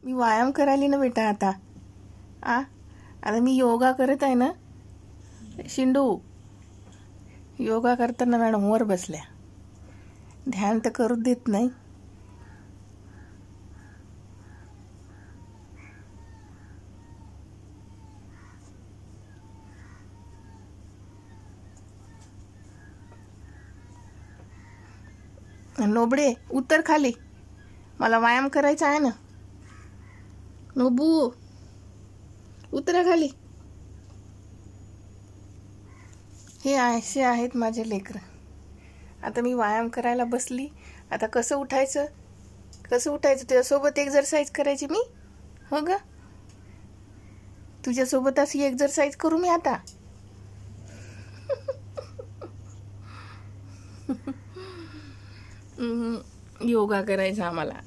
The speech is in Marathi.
मी व्यायाम करायली ना बेटा आता. आता मी योगा करत आहे ना. शिंडू, योगा करताना मॅडम वर बसल्या, ध्यान तर करू देत नाही. नोबडे उतर खाली, मला व्यायाम करायचा आहे ना. नोबू उतरा खाली. हे असे आहेत माझे लेकर. आता मी व्यायाम करायला बसली. आता कसं उठायचं तुझ्यासोबत एक्सरसाइज करायची मी. हो ग, तुझ्यासोबत अशी एक्सरसाइज करू मी आता. योगा करायचा आम्हाला.